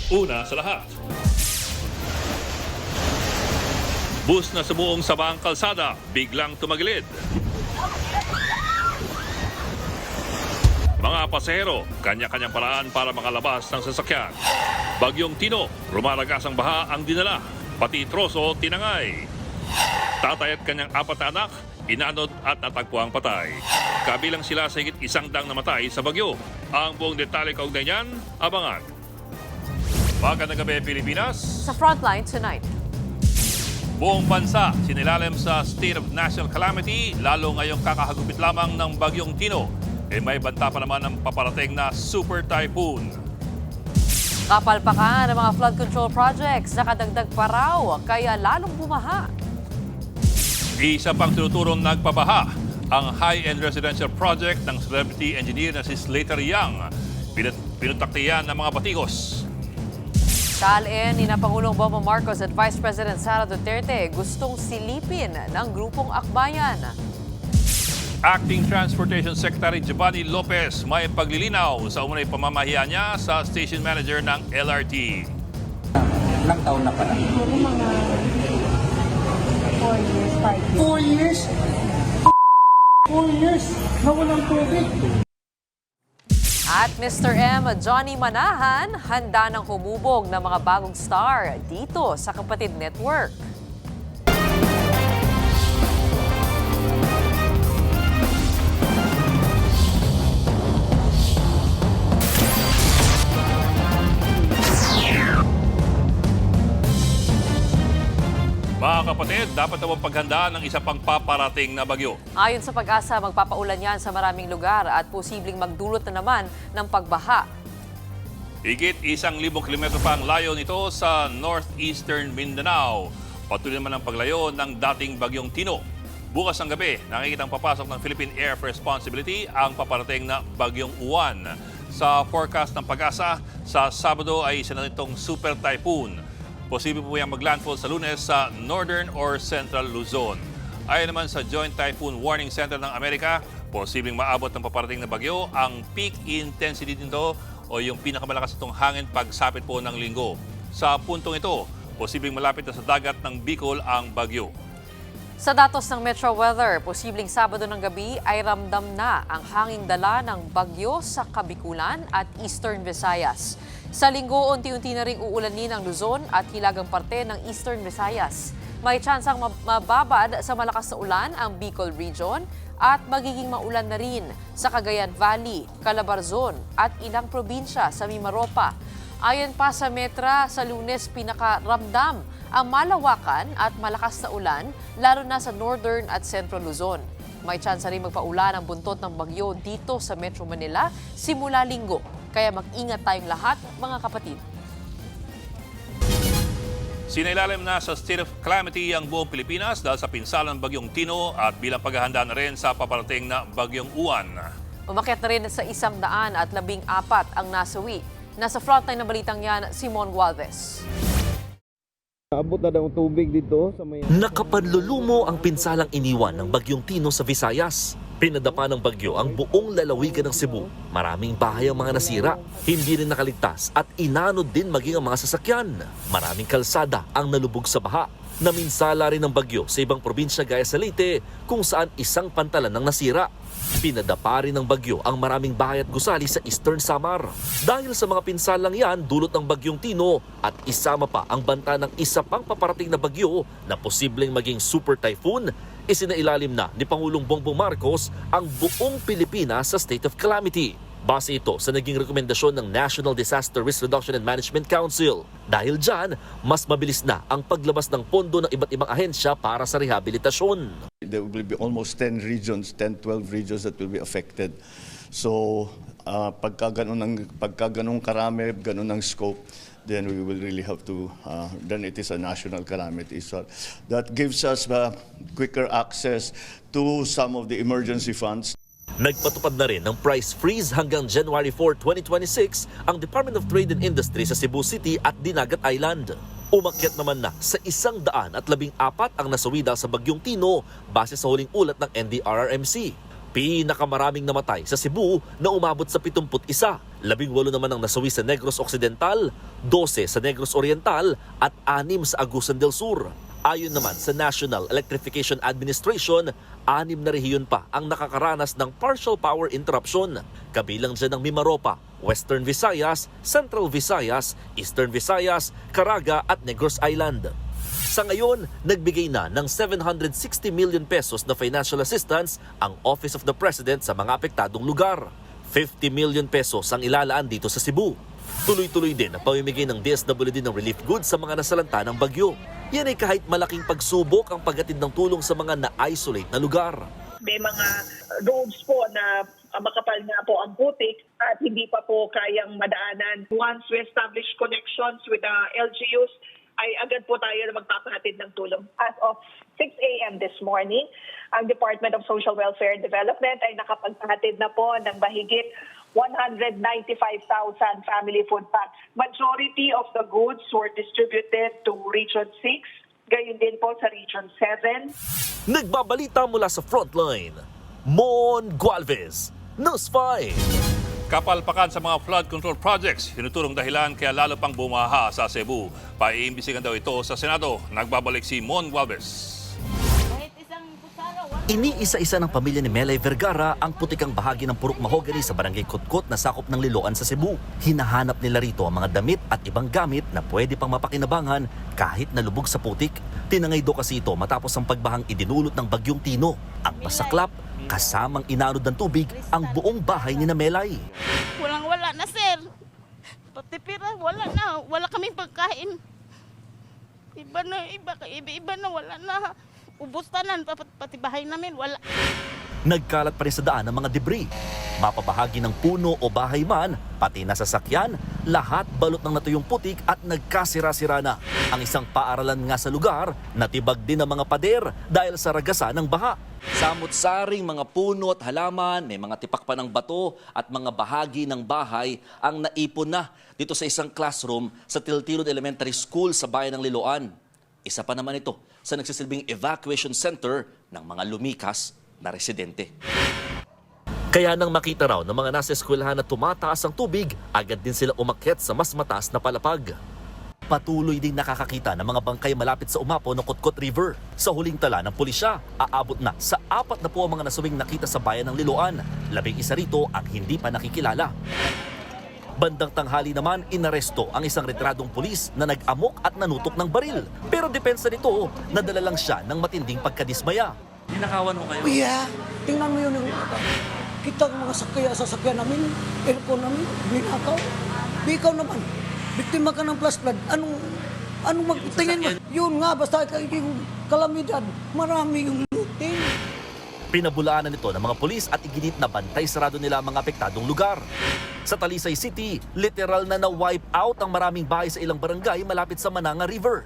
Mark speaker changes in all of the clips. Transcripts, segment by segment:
Speaker 1: Una sa lahat, bus na sumuong sa baang kalsada, biglang tumagilid. Mga pasahero, kanya-kanyang paraan para makalabas ng sasakyan. Bagyong Tino, rumaragas ang baha ang dinala, pati troso tinangay. Tatay at kanyang 4 na anak, inanod at natagpuang patay. Kabilang sila sa higit 100 namatay sa bagyo. Ang buong detalye kaugnay niyan, abangan. Magandang gabi, Pilipinas.
Speaker 2: Sa Frontline tonight.
Speaker 1: Buong bansa sinilalim sa state of national calamity, lalo ngayong kakahagupit lamang ng Bagyong Tino. May banta pa naman ng paparating na super typhoon.
Speaker 2: Kapalpakan ng mga flood control projects, nakadagdag pa raw, kaya lalong bumaha.
Speaker 1: Isa pang tinuturong nagpabaha, ang high-end residential project ng celebrity engineer na si Slater Young. Pinutaktiyan ng mga batikos.
Speaker 2: Salin ni na Pangulong Bongbong Marcos at Vice President Sara Duterte gustong silipin ng grupong akbayan.
Speaker 1: Acting Transportation Secretary Giovanni Lopez may paglilinaw sa umunay pamamahiya niya sa station manager ng LRT.
Speaker 3: Ilang taon na pala?
Speaker 4: Siguro mga 4 years, 5 years.
Speaker 3: 4 years? Na walang tubig?
Speaker 2: At Mr. M. Johnny Manahan, handa ng humubog ng mga bagong star dito sa Kapatid Network.
Speaker 1: Mga kapatid, dapat naman paghandaan ng isa pang paparating na bagyo.
Speaker 2: Ayon sa Pag-asa, magpapaulan yan sa maraming lugar at posibleng magdulot na naman ng pagbaha.
Speaker 1: Higit 1,000 kilometro pa ang layo nito sa northeastern Mindanao. Patuloy naman ang paglayo ng dating Bagyong Tino. Bukas ng gabi, nakikitang papasok ng Philippine Air Responsibility ang paparating na Bagyong Uwan. Sa forecast ng Pag-asa, sa Sabado ay isa na itong super typhoon. Posible po yung maglandfall sa Lunes sa northern or central Luzon. Ayon naman sa Joint Typhoon Warning Center ng Amerika, posibleng maabot ng paparating na bagyo ang peak intensity nito o yung pinakamalakas itong hangin pagsapit po ng linggo. Sa puntong ito, posibleng malapit na sa dagat ng Bicol ang bagyo.
Speaker 2: Sa datos ng Metro Weather, posibleng Sabado ng gabi ay ramdam na ang hanging dala ng bagyo sa Kabikulan at Eastern Visayas. Sa linggo, unti-unti na ring uulanin ang Luzon at hilagang parte ng Eastern Visayas. May tsansang mababad sa malakas na ulan ang Bicol Region at magiging maulan na rin sa Cagayan Valley, Calabarzon at ilang probinsya sa Mimaropa. Ayon pa sa Metra, sa Lunes pinakaramdam ang malawakan at malakas na ulan, lalo na sa Northern at Central Luzon. May tsansa rin magpaulan ang buntot ng bagyo dito sa Metro Manila simula linggo. Kaya mag-ingat tayong lahat, mga kapatid.
Speaker 1: Sinailalim na sa state of calamity ang buong Pilipinas dahil sa pinsalang Bagyong Tino at bilang paghahanda na rin sa paparating na Bagyong Uwan.
Speaker 2: Umakyat na rin sa 114 ang nasawi. Nasa frontline ng balitang yan, Simon Gualvez.
Speaker 5: Abot na daw ang tubig dito sa may...
Speaker 6: Nakapanlulumo ang pinsalang iniwan ng Bagyong Tino sa Visayas. Pinadapa ng bagyo ang buong lalawigan ng Cebu. Maraming bahay ang mga nasira, hindi rin nakaligtas at inanod din maging ang mga sasakyan. Maraming kalsada ang nalubog sa baha. Naminsala rin ng bagyo sa ibang probinsya gaya sa Leyte kung saan isang pantalan ang nasira. Pinadapa rin ng bagyo ang maraming bahay at gusali sa Eastern Samar. Dahil sa mga pinsalang yan, dulot ng Bagyong Tino at isama pa ang banta ng isa pang paparating na bagyo na posibleng maging super typhoon, isinailalim na ni Pangulong Bongbong Marcos ang buong Pilipinas sa state of calamity. Base ito sa naging rekomendasyon ng National Disaster Risk Reduction and Management Council. Dahil dyan, mas mabilis na ang paglabas ng pondo ng iba't ibang ahensya para sa rehabilitasyon.
Speaker 7: There will be almost 10 regions, 10-12 regions that will be affected. So, pagka ganun karami, ganun ang scope, then we will really have to, then it is a national calamity. So that gives us quicker access to some of the emergency funds.
Speaker 6: Nagpatupad na rin ng price freeze hanggang January 4, 2026 ang Department of Trade and Industry sa Cebu City at Dinagat Island. Umakyat naman na sa 114 ang nasawi dahil sa Bagyong Tino base sa huling ulat ng NDRRMC. Pinakamaraming namatay sa Cebu na umabot sa 71, 18 naman ang nasawi sa Negros Occidental, 12 sa Negros Oriental at 6 sa Agusan del Sur. Ayon naman sa National Electrification Administration, 6 na rehiyon pa ang nakakaranas ng partial power interruption. Kabilang dyan ang Mimaropa, Western Visayas, Central Visayas, Eastern Visayas, Caraga at Negros Island. Sa ngayon, nagbigay na ng 760 million pesos na financial assistance ang Office of the President sa mga apektadong lugar. 50 million pesos ang ilalaan dito sa Cebu. Tuloy-tuloy din ang pamimigay ng DSWD ng relief goods sa mga nasalanta ng bagyo. Yan ay kahit malaking pagsubok ang paghatid ng tulong sa mga na-isolate na lugar.
Speaker 4: May mga roads po na makapal na po ang putik at hindi pa po kayang madaanan. Once we establish connections with the LGUs, ay agad po tayo na magpapahatid ng tulong. As of 6 a.m. this morning, ang Department of Social Welfare and Development ay nakapagpahatid na po ng mahigit 195,000 family food packs. Majority of the goods were distributed to Region 6, gayon din po sa Region 7.
Speaker 6: Nagbabalita mula sa Frontline, Mon Gualvez, News 5.
Speaker 1: Kapalpakan sa mga flood control projects, hinuturong dahilan kaya lalo pang bumaha sa Cebu. Paiimbisigan daw ito sa Senado. Nagbabalik si Mon Gualvez.
Speaker 6: Iniisa-isa ng pamilya ni Melay Vergara ang putikang bahagi ng purok mahogany sa barangay Kutkot na sakop ng Liloan sa Cebu. Hinahanap nila rito ang mga damit at ibang gamit na pwede pang mapakinabangan kahit nalubog sa putik. Tinangay do kasi ito matapos ang pagbahang idinulot ng bagyong Tino. Ang masaklap, kasamang inanod ng tubig ang buong bahay ni Melay.
Speaker 8: Walang-wala na, sir. Pati pira, wala na. Wala kaming pagkain. Iba na, wala na. Ubus tanan, pati bahay namin, wala.
Speaker 6: Nagkalat pa rin sa daan ng mga debris. Mapabahagi ng puno o bahay man, pati na sasakyan, lahat balot ng natuyong putik at nagkasira-sira na. Ang isang paaralan nga sa lugar, natibag din ang mga pader dahil sa ragasa ng baha. Samot-saring mga puno at halaman, may mga tipak pa ng bato at mga bahagi ng bahay ang naipon na dito sa isang classroom sa Tiltilod Elementary School sa bayan ng Liloan. Isa pa naman ito sa nagsisilbing evacuation center ng mga lumikas na residente. Kaya nang makita raw ng mga nasa eskwelahan na tumataas ang tubig, agad din sila umakyat sa mas mataas na palapag. Patuloy ding nakakakita ng mga bangkay malapit sa umapaw ng Kutkot River. Sa huling tala ng pulisya, aabot na sa 4 na po ang mga nasawing nakita sa bayan ng Liloan. 11 rito ang hindi pa nakikilala. Bandang tanghali naman, inaresto ang isang retradong pulis na nag-amok at nanutok ng baril. Pero depensa nito, nadala lang siya ng matinding pagkadismaya. Ninakawan mo kayo?
Speaker 9: Kuya, tingnan mo yun. Kita ang mga sasakyan namin, aircon namin, binakaw. Ikaw naman, biktima ka ng flash flood. Anong magtingin mo? Yun nga, basta yung kalamidad, marami yung looting.
Speaker 6: Pinabulaanan nito ng mga pulis at iginit na bantay sarado nila ang mga apektadong lugar. Sa Talisay City, literal na na-wipe out ang maraming bahay sa ilang barangay malapit sa Mananga River.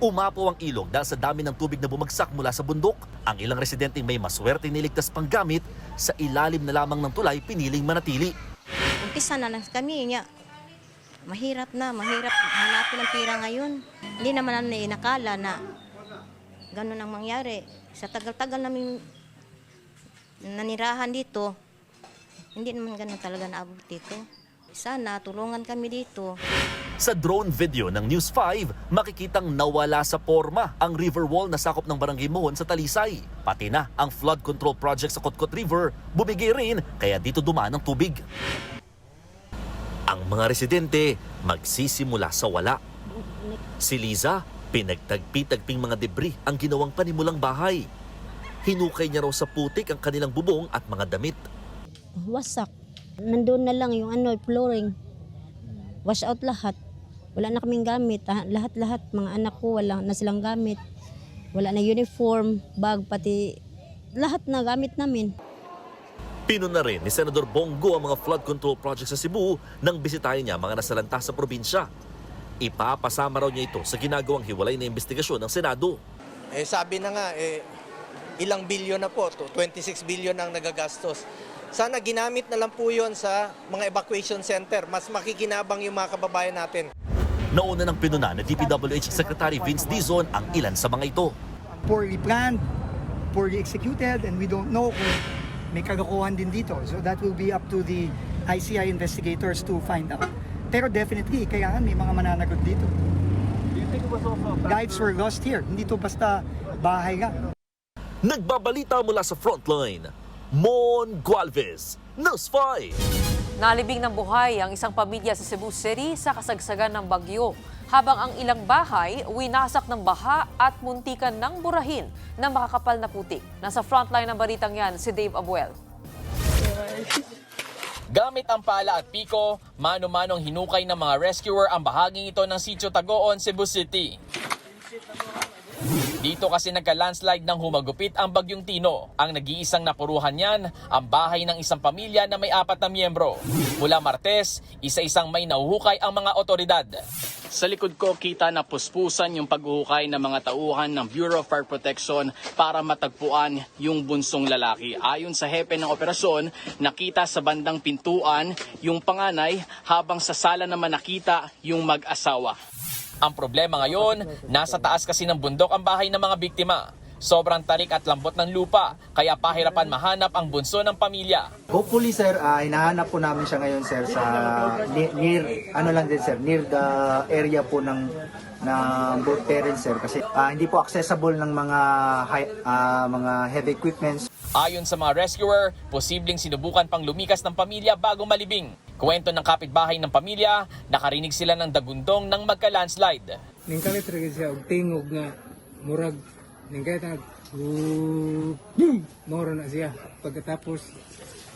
Speaker 6: Umapaw ang ilog dahil sa dami ng tubig na bumagsak mula sa bundok. Ang ilang residenteng may maswerte niligtas pang gamit, sa ilalim na lamang ng tulay piniling manatili.
Speaker 10: Umpisa na kami niya. Mahirap hanapin ang pira ngayon. Hindi naman na inakala na ganun ang mangyari. Sa tagal-tagal namin nanirahan dito, hindi naman ganun talaga naabot dito. Sana tulungan kami dito.
Speaker 6: Sa drone video ng News 5, makikitang nawala sa forma ang river wall na sakop ng Barangay Mohon sa Talisay. Pati na ang flood control project sa Kutkot River, bumigay rin kaya dito dumaan ang tubig. Ang mga residente magsisimula sa wala. Si Liza, pinagtagpi-tagping mga debris ang ginawang panimulang bahay. Hinukay niya raw sa putik ang kanilang bubong at mga damit.
Speaker 10: Wasak. Nandun na lang yung flooring. Wash out lahat. Wala na kaming gamit. Lahat-lahat, mga anak ko, wala na silang gamit. Wala na uniform, bag, pati lahat na gamit namin.
Speaker 6: Pino na rin ni Senador Bongo ang mga flood control project sa Cebu nang bisitahin niya mga nasalanta sa probinsya. Ipapasama raw niya ito sa ginagawang hiwalay na investigasyon ng Senado.
Speaker 11: Sabi na nga, ilang bilyon na po, 26 billion ang nagagastos. Sana ginamit na lang po yun sa mga evacuation center. Mas makikinabang yung mga kababayan natin.
Speaker 6: Nauna ng pinuna ni DPWH Secretary Vince Dizon ang ilan sa mga ito.
Speaker 9: Poorly planned, poorly executed, and we don't know kung may kagakuhan din dito. So that will be up to the ICI investigators to find out. Pero definitely, kaya may mga mananagot dito. Lives were lost here. Hindi to basta bahay lang.
Speaker 6: Nagbabalita mula sa frontline, Mon Gualvez, News 5.
Speaker 2: Nalibing ng buhay ang isang pamilya sa Cebu City sa kasagsagan ng bagyo, habang ang ilang bahay winasak ng baha at muntikan ng burahin ng makakapal na putik. Nasa frontline ng balitang yan si Dave Abuel.
Speaker 12: Gamit ang pala at piko, mano-manong hinukay ng mga rescuer ang bahaging ito ng Sitio Tagoon, Cebu City. Dito kasi nagka-landslide nang humagupit ang Bagyong Tino. Ang nag-iisang napuruhan niyan, ang bahay ng isang pamilya na may 4 na miyembro. Mula Martes, isa-isang may nahuhukay ang mga otoridad. Sa likod ko kita na puspusan yung paghuhukay ng mga tauhan ng Bureau of Fire Protection para matagpuan yung bunsong lalaki. Ayon sa hepe ng operasyon, nakita sa bandang pintuan yung panganay habang sa sala naman nakita yung mag-asawa. Ang problema ngayon, nasa taas kasi ng bundok ang bahay ng mga biktima. Sobrang tarik at lambot ng lupa, kaya pahirapan mahanap ang bunso ng pamilya.
Speaker 13: Hopefully sir, hinahanap po namin siya ngayon sir sa near the area po ng both parents sir, kasi hindi po accessible ng mga heavy equipments.
Speaker 12: Ayon sa mga rescuer, posibleng sinubukan pang lumikas ng pamilya bago malibing. Kwento ng kapitbahay ng pamilya, nakarinig sila ng dagundong ng magka-landslide.
Speaker 3: Ningkalit rin siya, tingog nga, murag, ningkalit na, mura na siya. Pagkatapos,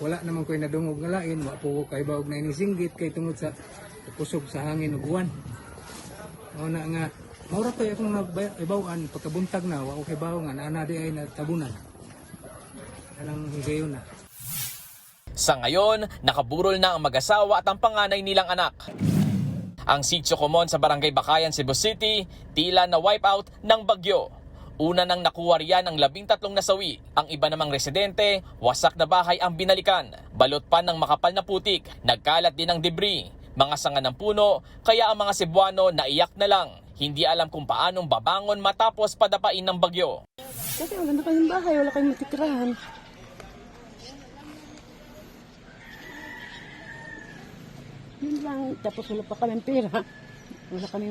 Speaker 3: wala naman ko'y nadungog nga lain, wapo kay bawag na inisinggit, kay tungod sa kusog sa hangin uguan. Una nga, maura pa akong nagbawan, pagkabuntag na, wako kay bawag nga, naanadi ay natabunan. Anong higayon na.
Speaker 12: Sa ngayon, nakaburol na ang mag-asawa at ang panganay nilang anak. Ang Sitio Comon sa Barangay Bakayan, Cebu City, tila na wipe out ng bagyo. Una nang nakuha riyan ang 13 nasawi. Ang iba namang residente, wasak na bahay ang binalikan. Balot pa ng makapal na putik, nagkalat din ng debris. Mga sanga ng puno, kaya ang mga Cebuano naiyak na lang. Hindi alam kung paanong babangon matapos padapain ng bagyo.
Speaker 8: Kasi wala na kayong bahay, wala kayong matitirahan. Yun lang, tapos wala pa kami pera. Wala kami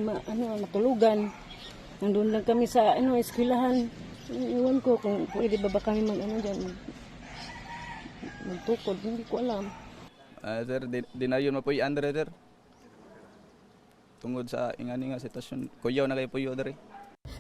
Speaker 8: matulugan. Nandun lang kami sa eskwelahan. Iwan ko kung pwede ba kami magtukod. Hindi ko alam.
Speaker 5: Sir, dinayon mo po yung Andre, sir. Tungod sa ingani nga sitwasyon. Kuyaw na kayo po yun,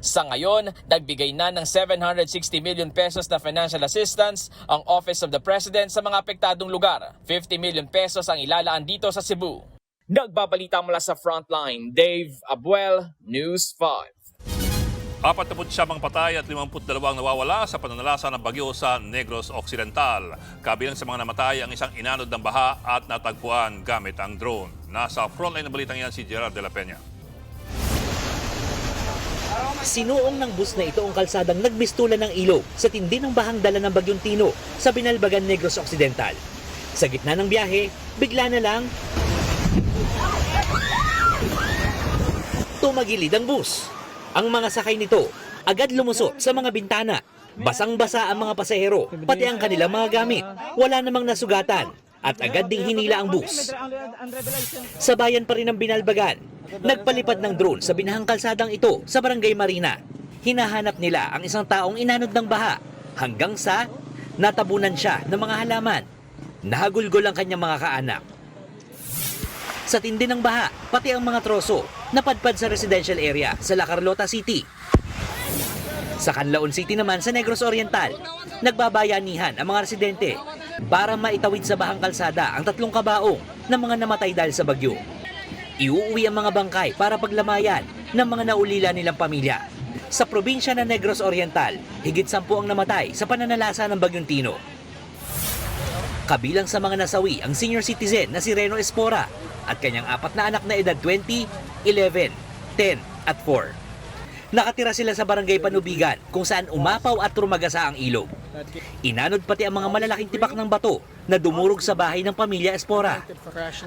Speaker 12: Sa ngayon, nagbigay na ng 760 million pesos na financial assistance ang Office of the President sa mga apektadong lugar. 50 million pesos ang ilalaan dito sa Cebu. Nagbabalita mula sa Frontline, Dave Abuel, News 5.
Speaker 1: 49 patay at 52 nawawala sa pananalasa ng bagyo sa Negros Occidental. Kabilang sa mga namatay ang isang inanod ng baha at natagpuan gamit ang drone. Nasa frontline ng balitang yan si Gerard de la Peña.
Speaker 14: Sinuong ng bus na ito ang kalsadang nagbistulan ng ilog sa tindi ng bahang dala ng Bagyong Tino sa Binalbagan, Negros Occidental. Sa gitna ng biyahe, bigla na lang tumagilid ang bus. Ang mga sakay nito agad lumusot sa mga bintana. Basang-basa ang mga pasahero, pati ang kanilang mga gamit. Wala namang nasugatan at agad ding hinila ang bus. Sa bayan pa rin ng Binalbagan, nagpalipad ng drone sa binahang kalsadang ito sa Barangay Marina. Hinahanap nila ang isang taong inanod ng baha hanggang sa natabunan siya ng mga halaman. Nahagulgol ang kanyang mga kaanak. Sa tindi ng baha, pati ang mga troso napadpad sa residential area sa La Carlota City. Sa Canlaon City naman sa Negros Oriental, nagbabayanihan ang mga residente para maitawid sa bahang kalsada ang 3 kabaong ng mga namatay dahil sa bagyo. Iuuwi ang mga bangkay para paglamayan ng mga naulila nilang pamilya. Sa probinsya ng Negros Oriental, higit 10 ang namatay sa pananalasa ng Bagyong Tino. Kabilang sa mga nasawi ang senior citizen na si Reno Espora at kanyang 4 na anak na edad 20, 11, 10 at 4. Nakatira sila sa Barangay Panubigan kung saan umapaw at rumagasa ang ilog. Inanod pati ang mga malalaking tibak ng bato na dumurog sa bahay ng pamilya Espora.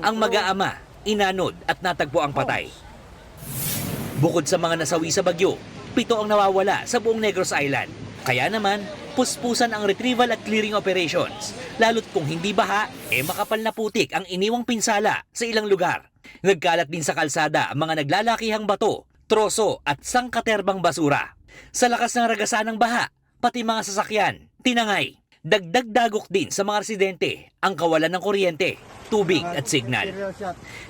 Speaker 14: Ang mag-aama, inanod at natagpo ang patay. Bukod sa mga nasawi sa bagyo, 7 ang nawawala sa buong Negros Island. Kaya naman, puspusan ang retrieval at clearing operations. Lalo't kung hindi baha, makapal na putik ang iniwang pinsala sa ilang lugar. Nagkalat din sa kalsada ang mga naglalakihang bato, troso at sangkaterbang basura. Sa lakas ng ragasa ng baha, pati mga sasakyan, tinangay. Dagdag dagok din sa mga residente ang kawalan ng kuryente, tubig at signal.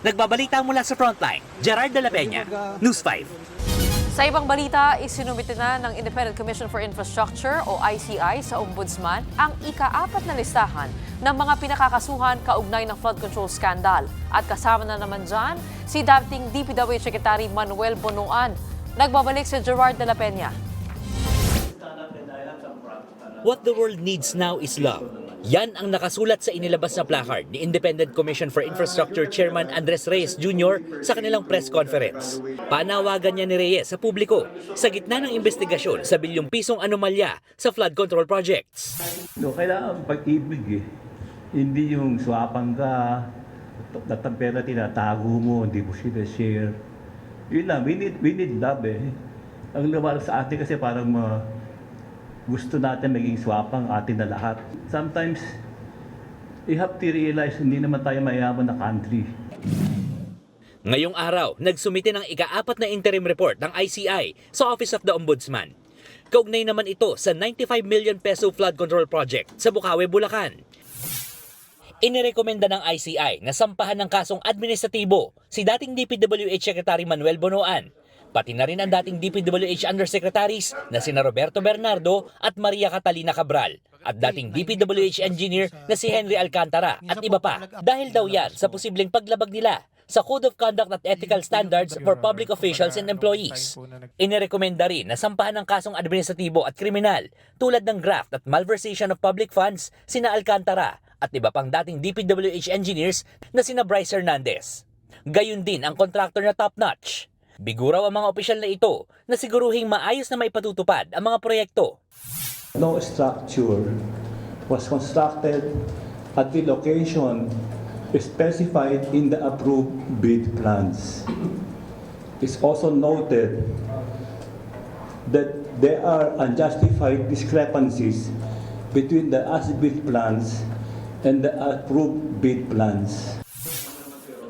Speaker 14: Nagbabalita mula sa Frontline, Gerard de la Peña, News 5.
Speaker 2: Sa ibang balita, isinumite na ng Independent Commission for Infrastructure o ICI sa Ombudsman ang ika-4 na listahan ng mga pinakakasuhan kaugnay ng flood control scandal. At kasama na naman dyan si dating DPWH Secretary Manuel Bonoan. Nagbabalik si Gerard de la Peña.
Speaker 14: What the world needs now is love. Yan ang nakasulat sa inilabas na placard ni Independent Commission for Infrastructure Chairman Andres Reyes Jr. sa kanilang press conference. Panawagan niya ni Reyes sa publiko sa gitna ng investigasyon sa bilyong pisong anomalya sa flood control projects.
Speaker 15: Kailangan pag-ibig Hindi yung swapan ka, ang pera tinatago mo, hindi mo share. Yun lang, we need love Ang lumalabas sa atin kasi parang gusto natin maging swapang atin na lahat. Sometimes, you have to realize hindi naman tayo mayaman na country.
Speaker 14: Ngayong araw, nagsumite ng ika-4 na interim report ng ICI sa Office of the Ombudsman. Kaugnay naman ito sa 95 million peso flood control project sa Bukawi, Bulacan. Inirekomenda ng ICI na sampahan ng kasong administratibo si dating DPWH Secretary Manuel Bonoan, pati na rin ang dating DPWH Undersecretaries na sina Roberto Bernardo at Maria Catalina Cabral at dating DPWH engineer na si Henry Alcantara at iba pa dahil daw yan sa posibleng paglabag nila sa Code of Conduct at Ethical Standards for Public Officials and Employees. Inirekomenda rin na sampahan ng kasong administratibo at kriminal tulad ng graft at malversation of public funds sina Alcantara at iba pang dating DPWH engineers na sina Bryce Hernandez. Gayun din ang contractor na Top Notch. Biguraw ang mga opisyal na ito na siguruhing maayos na maipatutupad ang mga proyekto.
Speaker 15: No structure was constructed at the location specified in the approved bid plans. It's also noted that there are unjustified discrepancies between the as-built plans and the approved bid plans.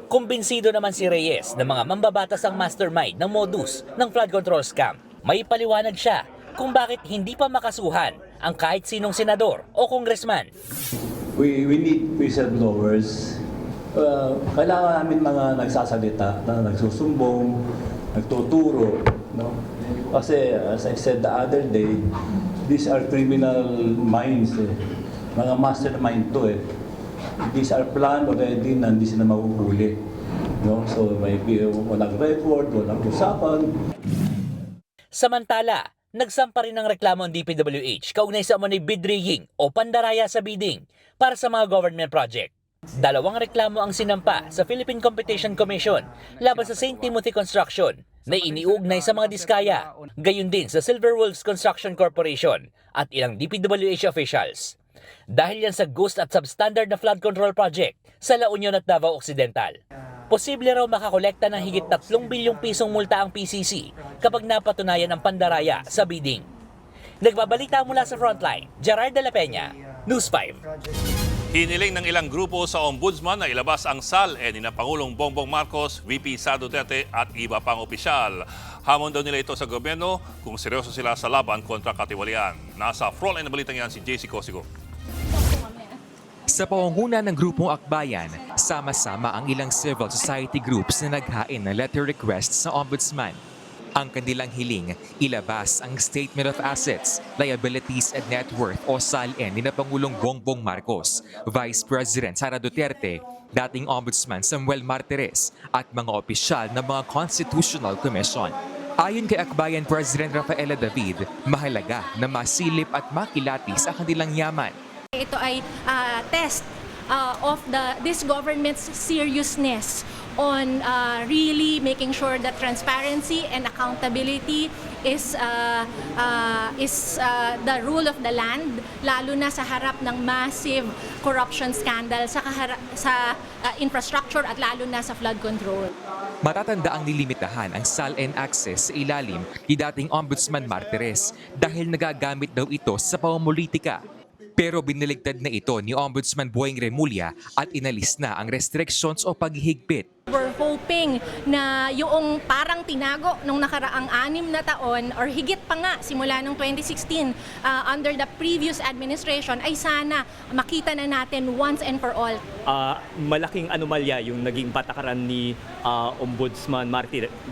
Speaker 14: Kumbinsido naman si Reyes na mga mambabatas ang mastermind ng modus ng flood control scam. May paliwanag siya kung bakit hindi pa makasuhan ang kahit sinong senador o congressman.
Speaker 15: We need whistleblowers. Kailangan namin mga nagsasalita na nagsusumbong, nagtuturo. No? Kasi as I said the other day, these are criminal minds. Mga mastermind to These are planned already na hindi sila mahuhuli. No? So maybe walang record, walang usapan.
Speaker 14: Samantala, nagsampa rin ng reklamo ang DPWH kaugnay sa umano'y bid rigging o pandaraya sa bidding para sa mga government project. 2 reklamo ang sinampa sa Philippine Competition Commission laban sa St. Timothy Construction na iniugnay sa mga diskaya, gayon din sa Silver Wolves Construction Corporation at ilang DPWH officials. Dahil yan sa ghost at substandard na flood control project sa La Union at Davao Occidental. Posible raw makakolekta ng higit 3 bilyong pisong multa ang PCC kapag napatunayan ang pandaraya sa bidding. Nagbabalita mula sa Frontline, Gerard de la Peña, News 5.
Speaker 1: Hiniling ng ilang grupo sa Ombudsman na ilabas ang SAL-E ni Pangulong Bongbong Marcos, VP Sara Duterte at iba pang opisyal. Hamon daw nila ito sa gobyerno kung seryoso sila sa laban kontra katiwalian. Nasa Frontline na balitang yan si JC Cosigo.
Speaker 16: Sa pangunguna ng Grupong Akbayan, sama-sama ang ilang civil society groups na naghain ng letter request sa Ombudsman. Ang kanilang hiling, ilabas ang Statement of Assets, Liabilities and Net Worth o SALN ni Pangulong Bongbong Marcos, Vice President Sara Duterte, dating Ombudsman Samuel Martires at mga opisyal ng mga Constitutional Commission. Ayon kay Akbayan President Rafaela David, mahalaga na masilip at makilatis ang kanilang yaman.
Speaker 17: Ito ay test of this government's seriousness on really making sure that transparency and accountability is the rule of the land, lalo na sa harap ng massive corruption scandal sa infrastructure at lalo na sa flood control.
Speaker 16: Matatanda ang nilimitahan ang SALN access sa ilalim ni dating Ombudsman Martires dahil nagagamit daw ito sa pamumulitika. Pero biniligtad na ito ni Ombudsman Boyeng Remulla at inalis na ang restrictions o paghihigpit.
Speaker 17: We're hoping na yung parang tinago nung nakaraang 6 na taon or higit pa nga simula nung 2016 under the previous administration ay sana makita na natin once and for all.
Speaker 18: Malaking anomalya yung naging patakaran ni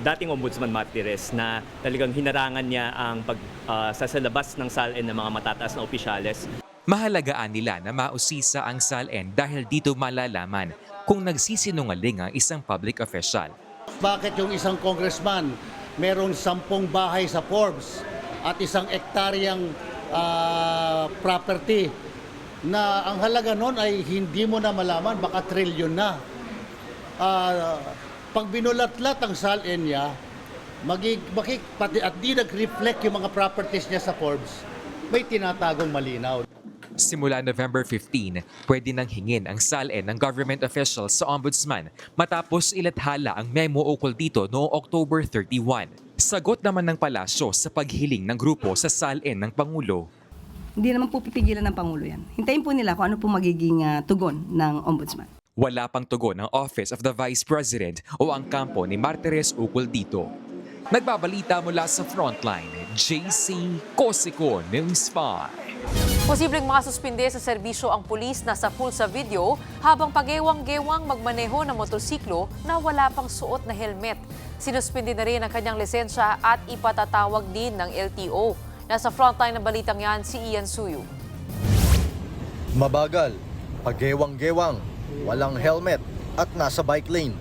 Speaker 18: dating Ombudsman Martires na talagang hinarangan niya ang pagsasalabas ng SALN ng mga matataas na opisyales.
Speaker 16: Mahalagaan nila na mausisa ang SALN dahil dito malalaman kung nagsisinungaling ang isang public official.
Speaker 19: Bakit yung isang congressman merong 10 bahay sa Forbes at isang ektaryang property na ang halaga nun ay hindi mo na malaman, baka trilyon na. Pag binulat-lat ang SALN niya, at di nag-reflect yung mga properties niya sa Forbes, may tinatagong malinaw.
Speaker 16: Simula November 15, pwede nang hingin ang SALN ng government officials sa Ombudsman matapos ilathala ang memo ukol dito noong October 31. Sagot naman ng palasyo sa paghiling ng grupo sa SALN ng Pangulo.
Speaker 20: Hindi naman po pipigilan ng Pangulo yan. Hintayin po nila kung ano po magiging tugon ng Ombudsman.
Speaker 16: Wala pang tugon ang Office of the Vice President o ang kampo ni Martires ukol dito. Nagbabalita mula sa Frontline, JC Cosico, News 5.
Speaker 2: Posibleng makasuspinde sa serbisyo ang pulis na sa full sa video habang pagewang-gewang magmaneho ng motorsiklo na wala pang suot na helmet. Sinuspinde na rin ang kanyang lisensya at ipatatawag din ng LTO. Nasa frontline ng balitang yan si Ian Suyu.
Speaker 21: Mabagal, pagewang-gewang, walang helmet at nasa bike lane.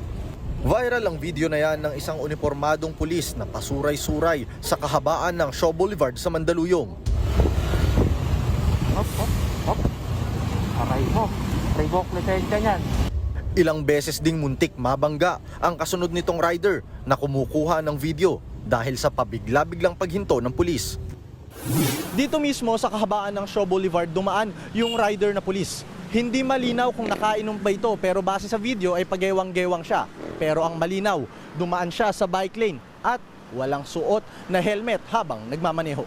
Speaker 21: Viral ang video na yan ng isang uniformadong pulis na pasuray-suray sa kahabaan ng Shaw Boulevard sa Mandaluyong.
Speaker 22: Revoke lisensya niyan.
Speaker 21: Ilang beses ding muntik mabangga ang kasunod nitong rider na kumukuha ng video dahil sa pabigla-biglang paghinto ng pulis.
Speaker 23: Dito mismo sa kahabaan ng Shaw Boulevard dumaan yung rider na pulis. Hindi malinaw kung nakainom ba ito pero base sa video ay pagewang-gewang siya. Pero ang malinaw, dumaan siya sa bike lane at walang suot na helmet habang nagmamaneho.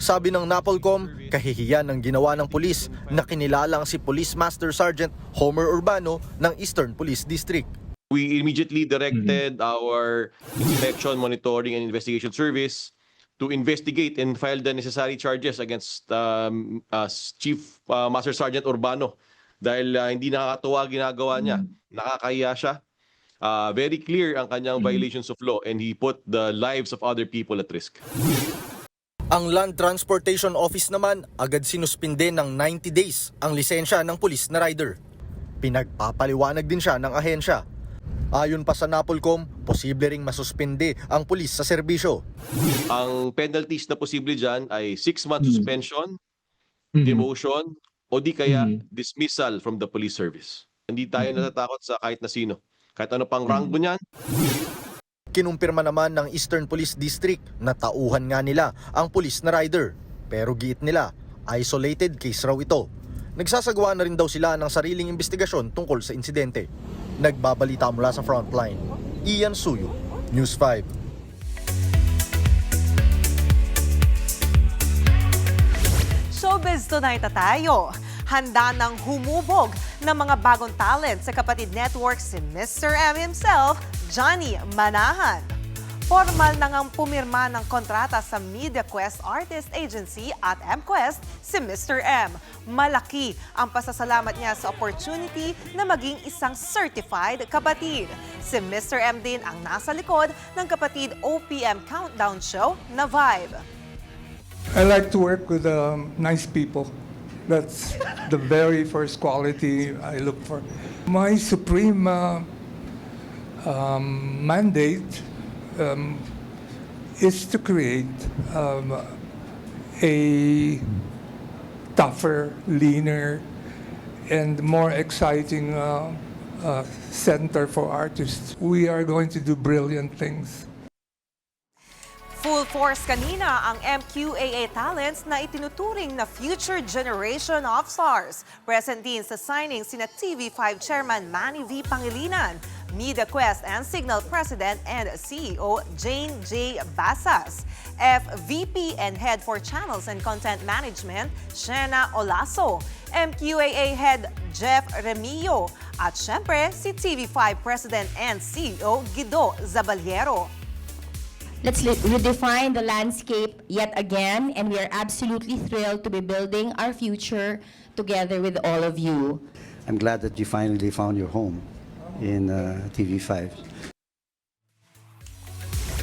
Speaker 21: Sabi ng NAPOLCOM, kahihiyan ng ginawa ng pulis na kinilalang si Police Master Sergeant Homer Urbano ng Eastern Police District.
Speaker 24: We immediately directed our Inspection, Monitoring and Investigation Service to investigate and file the necessary charges against Chief Master Sergeant Urbano dahil hindi nakakatuwa ginagawa niya. Nakakahiya siya. Very clear ang kanyang violations of law and he put the lives of other people at risk.
Speaker 21: Ang Land Transportation Office naman agad sinuspinde ng 90 days ang lisensya ng pulis na rider. Pinagpapaliwanag din siya ng ahensya. Ayon pa sa NAPOLCOM, posible ring masuspinde ang pulis sa serbisyo.
Speaker 24: Ang penalties na posible dyan ay 6-month suspension, demotion, o di kaya dismissal from the police service. Hindi tayo natatakot sa kahit na sino. Kahit ano pang ranggo niyan.
Speaker 21: Kinumpirma naman ng Eastern Police District na tauhan nga nila ang pulis na rider. Pero giit nila, isolated case raw ito. Nagsasagawa na rin daw sila ng sariling investigasyon tungkol sa insidente. Nagbabalita mula sa Frontline, Ian Suyu, News 5.
Speaker 25: Showbiz Tonight na tayo. Handa nang humubog ng mga bagong talent sa kapatid network si Mr. M himself, Johnny Manahan. Formal na ngang pumirma ng kontrata sa MediaQuest Artist Agency at MQuest si Mr. M. Malaki ang pasasalamat niya sa opportunity na maging isang certified kapatid. Si Mr. M din ang nasa likod ng kapatid OPM Countdown Show na Vibe.
Speaker 26: I like to work with nice people. That's the very first quality I look for. My supreme mandate is to create a tougher, leaner, and more exciting center for artists. We are going to do brilliant things.
Speaker 25: Full force kanina ang MQAA talents na itinuturing na future generation of stars. Present din sa signing sina TV5 Chairman Manny V. Pangilinan, MediaQuest and Signal President and CEO Jane J. Basas, FVP and Head for Channels and Content Management Shena Olaso, MQAA Head Jeff Remillo, at syempre si TV5 President and CEO Guido Zabaliero.
Speaker 4: Let's redefine the landscape yet again, and we are absolutely thrilled to be building our future together with all of you.
Speaker 6: I'm glad that you finally found your home in TV5.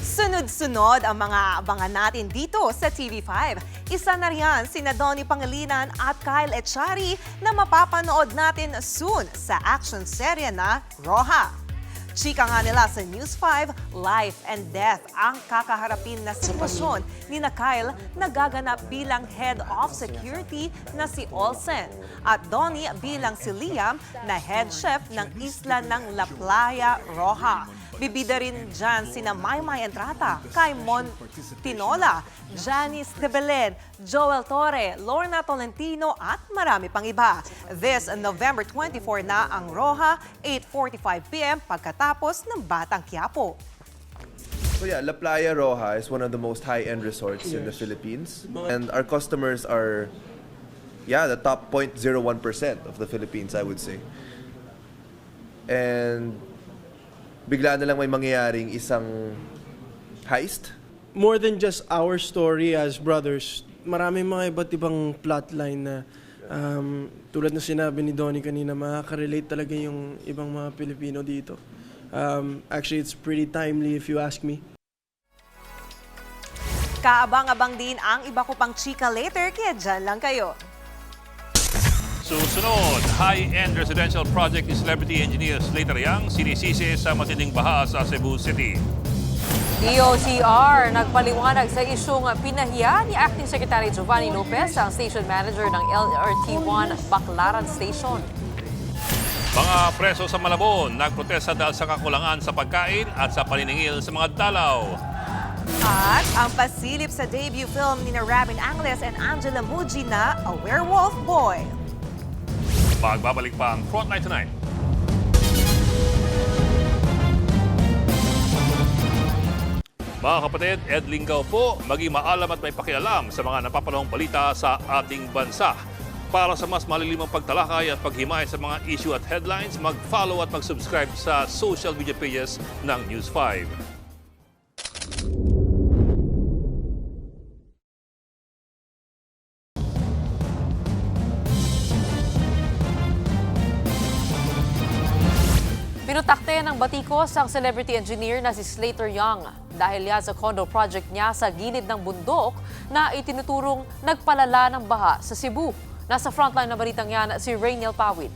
Speaker 25: Sunod-sunod ang mga abangan natin dito sa TV5. Isa na riyan sina Donnie Pangilinan at Kyle Echari na mapapanood natin soon sa action serye na Roja. Chika nga nila sa News 5, life and death ang kakaharapin na sitwasyon ni na Kyle na gaganap bilang head of security na si Olsen at Donnie bilang si Liam na head chef ng isla ng La Playa Roja. Bibida rin dyan sina Maymay Entrata, Kaimon Tinola, Janice de Belen, Joel Torre, Lorna Tolentino at marami pang iba. This November 24 na ang Roja, 8:45 p.m. pagkatapos ng Batang Quiapo.
Speaker 7: So yeah, La Playa Roja is one of the most high-end resorts in the Philippines. And our customers are, the top 0.01% of the Philippines, I would say. And bigla na lang may mangyayaring isang heist.
Speaker 9: More than just our story as brothers, maraming mga iba't ibang plotline na tulad na sinabi ni Donnie kanina, makaka-relate talaga yung ibang mga Pilipino dito. Actually, it's pretty timely if you ask me.
Speaker 25: Kaabang-abang din ang iba ko pang chika later, kaya dyan lang kayo.
Speaker 1: Susunod, high-end residential project ni celebrity engineer Slater Yang sinisisi sa matinding baha sa Cebu City.
Speaker 2: DOTR nagpaliwanag sa isyong pinahiya ni Acting Secretary Giovanni Lopez, ang station manager ng LRT1 Baclaran Station.
Speaker 1: Mga preso sa Malabon nagprotesta dahil sa kakulangan sa pagkain at sa paniningil sa mga dalaw.
Speaker 25: At ang pasilip sa debut film ni Robin Angles and Angela Muji na A Werewolf Boy.
Speaker 1: Magbabalik pa ang Frontline Tonight. Mga kapatid, Ed Lingaw po, maging maalam at may pakialam sa mga napapanahong balita sa ating bansa. Para sa mas malilimang pagtalakay at paghimay sa mga issue at headlines, mag-follow at mag-subscribe sa social media pages ng News 5.
Speaker 2: Pinutakte ng batikos ang celebrity engineer na si Slater Yang dahil yan sa condo project niya sa gilid ng bundok na itinuturong nagpalala ng baha sa Cebu. Nasa frontline na balitang yan si Rainiel Pawid.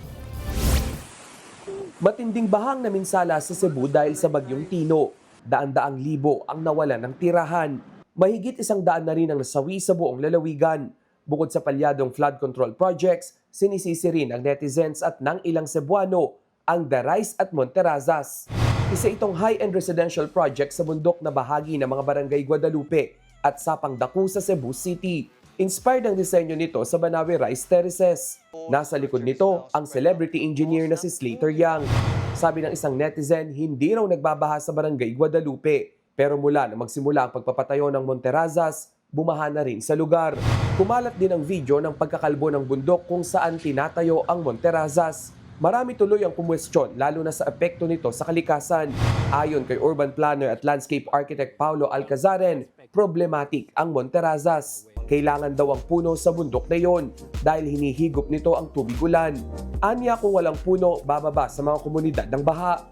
Speaker 10: Matinding bahang naminsala sa Cebu dahil sa bagyong Tino. Daan-daang libo ang nawalan ng tirahan. Mahigit 100 na rin ang nasawi sa buong lalawigan. Bukod sa palyadong flood control projects, sinisisi rin ng netizens at ng ilang Cebuano ang Darais at Monterazas. Isa itong high-end residential project sa bundok na bahagi ng mga barangay Guadalupe at Sapang Daku sa Cebu City. Inspired ang disenyo nito sa Banawe Rice Terraces. Nasa likod nito ang celebrity engineer na si Slater Yang. Sabi ng isang netizen, hindi raw nagbabaha sa barangay Guadalupe. Pero mula na magsimula ang pagpapatayo ng Monterazas, bumaha na rin sa lugar. Kumalat din ang video ng pagkakalbo ng bundok kung saan tinatayo ang Monterazas. Marami tuloy ang kumwestiyon lalo na sa epekto nito sa kalikasan. Ayon kay urban planner at landscape architect Paulo Alcazaren, problematic ang Monterazas. Kailangan daw ang puno sa bundok na yon dahil hinihigop nito ang tubig ulan. Anya kung walang puno, bababa sa mga komunidad ng baha.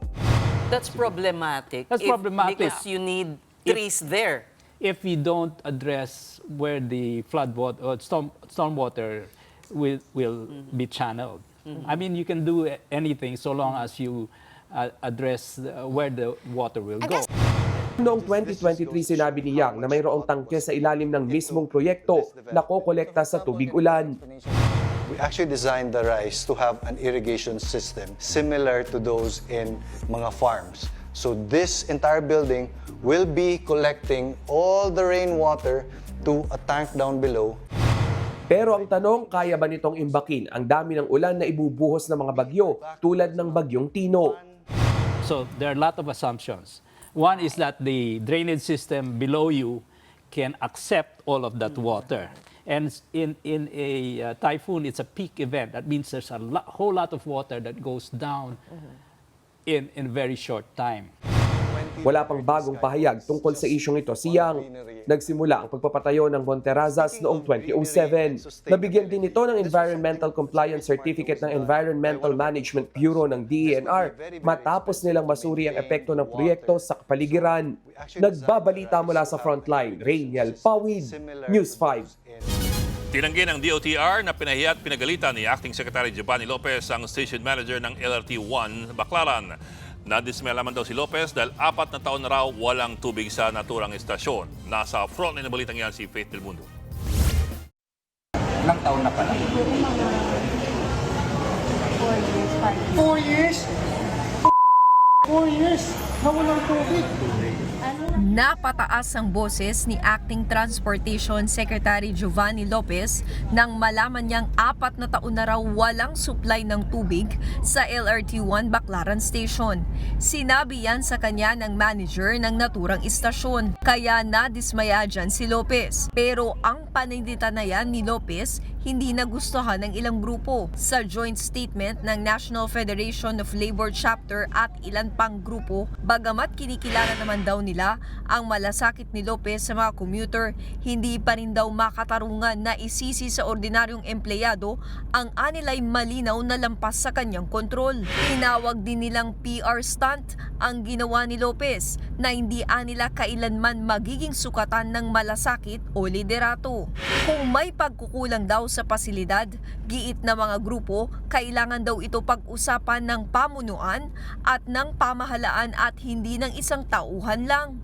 Speaker 11: That's problematic. Because you need trees there.
Speaker 27: If we don't address where the flood water or stormwater will be channeled. I mean, you can do anything so long as you address where the water will go.
Speaker 10: Noong 2023, sinabi ni Yang na mayroong tangke sa ilalim ng mismong proyekto na kokolekta sa tubig ulan.
Speaker 6: We actually designed the rice to have an irrigation system similar to those in mga farms. So this entire building will be collecting all the rainwater to a tank down below.
Speaker 10: Pero ang tanong, kaya ba nitong imbakin ang dami ng ulan na ibubuhos ng mga bagyo tulad ng bagyong Tino?
Speaker 27: So there are a lot of assumptions. One is that the drainage system below you can accept all of that water. And in a typhoon, it's a peak event. That means there's a whole lot of water that goes down in a very short time.
Speaker 10: Wala pang bagong pahayag tungkol sa isyong ito si Yang. Nagsimula ang pagpapatayo ng Monterrazas noong 2007. Nabigyan din ito ng Environmental Compliance Certificate ng Environmental Management Bureau ng DENR matapos nilang masuri ang epekto ng proyekto sa kapaligiran. Nagbabalita mula sa frontline, Rainiel Pawid, News 5.
Speaker 1: Tinanggi ng DOTR na pinahiya at pinagalitan ni Acting Secretary Giovanni Lopez ang station manager ng LRT-1 Baclaran. Nadismaya naman daw si Lopez dahil 4 na taon na raw walang tubig sa naturang istasyon. Nasa frontline ng balitang yan si Faith Del Mundo.
Speaker 22: Ilang taon na pala? 4 years? 4 years? Na walang tubig?
Speaker 4: Napataas ang boses ni Acting Transportation Secretary Giovanni Lopez nang malaman niyang 4 na taon na raw walang supply ng tubig sa LRT-1 Baclaran Station. Sinabi yan sa kanya ng manager ng naturang istasyon, kaya nadismaya dyan si Lopez. Pero ang paninditan na yan ni Lopez hindi nagustuhan ng ilang grupo. Sa joint statement ng National Federation of Labor Chapter at ilan pang grupo, bagamat kinikilala naman daw nila ang malasakit ni Lopez sa mga commuter, hindi pa rin daw makatarungan na isisi sa ordinaryong empleyado ang anilay malinaw na lampas sa kanyang kontrol. Tinawag din nilang PR stunt ang ginawa ni Lopez na hindi anila kailanman magiging sukatan ng malasakit o liderato. Kung may pagkukulang daw sa pasilidad, giit na mga grupo, kailangan daw ito pag-usapan ng pamunuan at ng pamahalaan at hindi ng isang tauhan lang.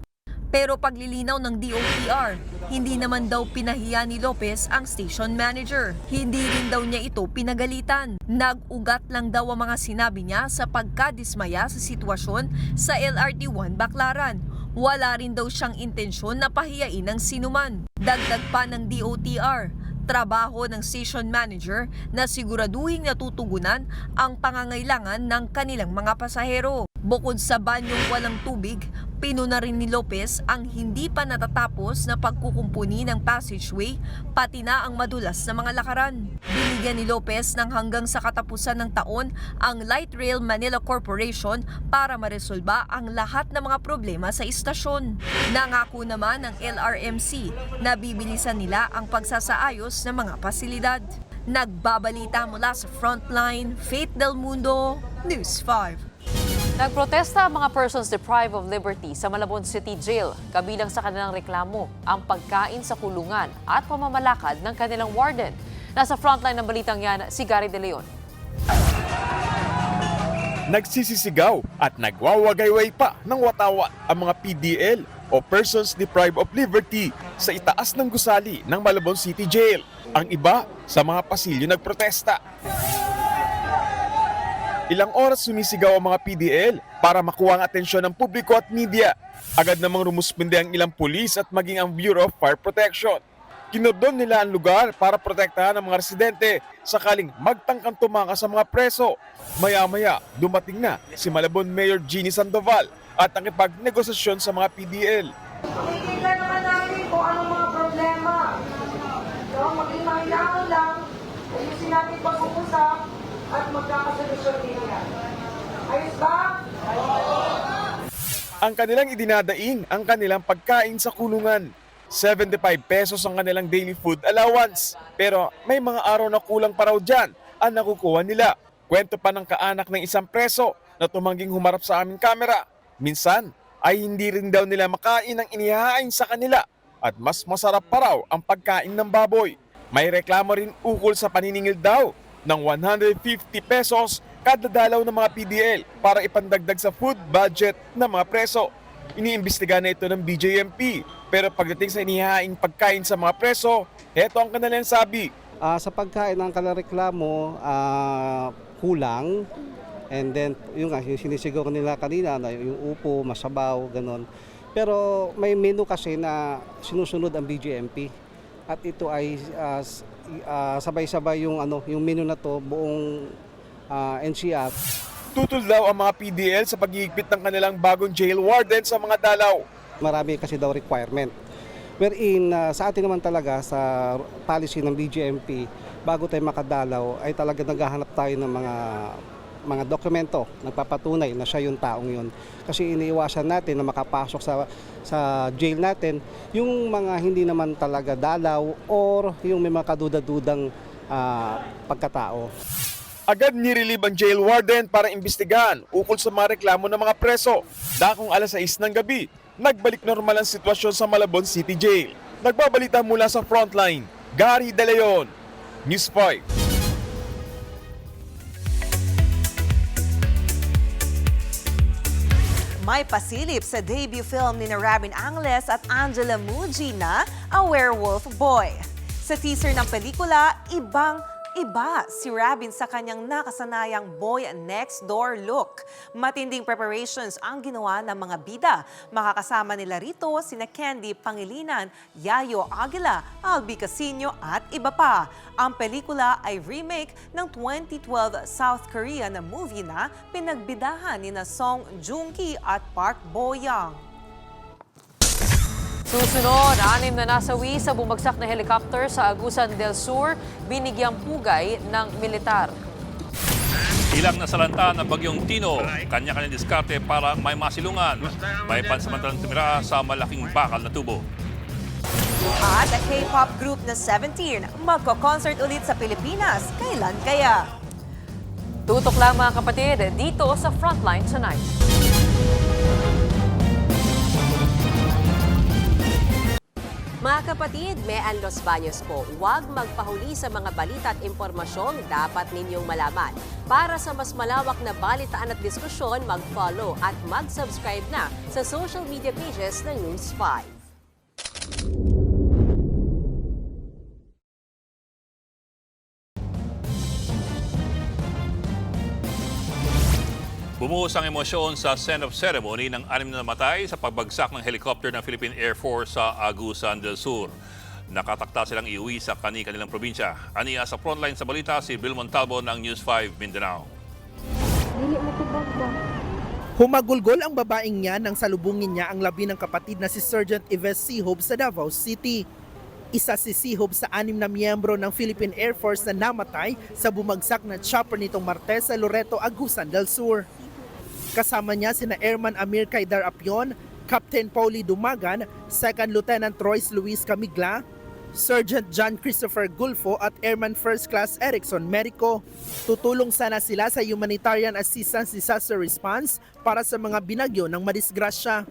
Speaker 4: Pero paglilinaw ng DOTR, hindi naman daw pinahiya ni Lopez ang station manager. Hindi rin daw niya ito pinagalitan. Nag-ugat lang daw ang mga sinabi niya sa pagkadismaya sa sitwasyon sa LRT-1 Baclaran. Wala rin daw siyang intensyon na pahiyain ng sinuman. Dagdag pa ng DOTR, trabaho ng station manager na siguraduhin natutugunan ang pangangailangan ng kanilang mga pasahero. Bukod sa banyong walang tubig, pinuna rin ni Lopez ang hindi pa natatapos na pagkukumpuni ng passageway, pati na ang madulas na mga lakaran. Binigyan ni Lopez ng hanggang sa katapusan ng taon ang Light Rail Manila Corporation para maresolba ang lahat ng mga problema sa istasyon. Nangako naman ng LRMC na bibilisan nila ang pagsasaayos ng mga pasilidad. Nagbabalita mula sa Frontline, Faith Del Mundo, News 5.
Speaker 2: Nagprotesta ang mga persons deprived of liberty sa Malabon City Jail. Kabilang sa kanilang reklamo ang pagkain sa kulungan at pamamalakad ng kanilang warden. Nasa frontline ng balitang yan, si Gary De Leon.
Speaker 3: Nagsisisigaw at nagwawagayway pa ng watawat ang mga PDL o Persons Deprived of Liberty sa itaas ng gusali ng Malabon City Jail. Ang iba sa mga pasilyo nagprotesta. Ilang oras sumisigaw ang mga PDL para makuha ang atensyon ng publiko at media. Agad namang rumuspende ang ilang pulis at maging ang Bureau of Fire Protection. Kinordon nila ang lugar para protektahan ang mga residente sakaling magtangkang tumakas sa mga preso. Maya-maya, dumating na si Malabon Mayor Jeannie Sandoval at nakipagnegosasyon sa mga PDL.
Speaker 5: Tingnan naman namin kung anong mga problema. Maging mahinahon lang, ayusin natin pag-uusap at magkakasolusyon din yan. Ayos ba?
Speaker 3: Ang kanilang idinadaing ang kanilang pagkain sa kulungan. 75 pesos ang kanilang daily food allowance. Pero may mga araw na kulang pa raw dyan ang nakukuha nila. Kwento pa ng kaanak ng isang preso na tumangging humarap sa aming kamera. Minsan ay hindi rin daw nila makain ang inihahain sa kanila at mas masarap pa raw ang pagkain ng baboy. May reklamo rin ukol sa paniningil daw ng 150 pesos kada dalaw ng mga PDL para ipandagdag sa food budget ng mga preso. Iniimbestiga na ito ng BJMP pero pagdating sa inihahaing pagkain sa mga preso, heto ang kanilang sabi.
Speaker 8: Sa pagkain ng kalareklamo, kulang. And then, yung sinisigaw nila kanina, yung upo, masabaw, ganon. Pero may menu kasi na sinusunod ang BJMP. At ito ay sabay-sabay yung menu na to buong NCR.
Speaker 3: Tutol daw ang mga PDL sa paghihigpit ng kanilang bagong jail warden sa mga dalaw.
Speaker 8: Marami kasi daw requirement. Wherein sa atin naman talaga sa policy ng BJMP, bago tayo makadalaw ay talaga naghahanap tayo ng mga dokumento nagpapatunay na siya yung taong yun. Kasi iniiwasan natin na makapasok sa jail natin yung mga hindi naman talaga dalaw or yung may mga kaduda-dudang pagkatao.
Speaker 3: Agad nirelieve ang jail warden para imbestigahan ukol sa mga reklamo ng mga preso. Dakong 6:00 ng gabi, nagbalik normal ang sitwasyon sa Malabon City Jail. Nagbabalita mula sa frontline, Gary De Leon, News 5.
Speaker 25: May pasilip sa debut film ni Robin Angeles at Angela Muji na A Werewolf Boy. Sa teaser ng pelikula, ibang-iba si Robin sa kanyang nakasanayang boy next door look. Matinding preparations ang ginawa ng mga bida. Makakasama nila rito sina Candy Pangilinan, Yayo Aguila, Albi Casino at iba pa. Ang pelikula ay remake ng 2012 South Korea na movie na pinagbidahan ni Song Joong-ki at Park Bo-young.
Speaker 2: Susunod, 6 na nasawi sa bumagsak na helicopter sa Agusan del Sur, binigyang pugay ng militar.
Speaker 1: Ilang nasalanta ng bagyong Tino, kanya-kanya diskarte para may masilungan. May pansamantalang tumira sa malaking bakal na tubo.
Speaker 25: At ang K-pop group na 17 magko-concert ulit sa Pilipinas. Kailan kaya?
Speaker 2: Tutok lang mga kapatid dito sa Frontline Tonight.
Speaker 12: Mga kapatid, Mean Los Baños po, huwag magpahuli sa mga balita at impormasyong dapat ninyong malaman. Para sa mas malawak na balitaan at diskusyon, mag-follow at mag-subscribe na sa social media pages ng News 5.
Speaker 1: Bumuhos ang emosyon sa send-off ceremony ng 6 na namatay sa pagbagsak ng helicopter ng Philippine Air Force sa Agusan del Sur. Nakatakda silang iuwi sa kanilang probinsya. Aniya sa frontline sa balita si Bill Montalvo ng News 5 Mindanao.
Speaker 13: Humagulgol ang babaeng niya nang salubungin niya ang labi ng kapatid na si Sergeant Yves Sihob sa Davao City. Isa si Sihob sa 6 na miyembro ng Philippine Air Force na namatay sa bumagsak na chopper nitong Martes sa Loreto, Agusan del Sur. Kasama niya sina Airman Amir Kaidar Apion, Captain Pauli Dumagan, Second Lieutenant Royce Luis Camigla, Sergeant John Christopher Gulfo at Airman First Class Erickson Merico. Tutulong sana sila sa Humanitarian Assistance Disaster Response para sa mga binagyo ng madisgrasya.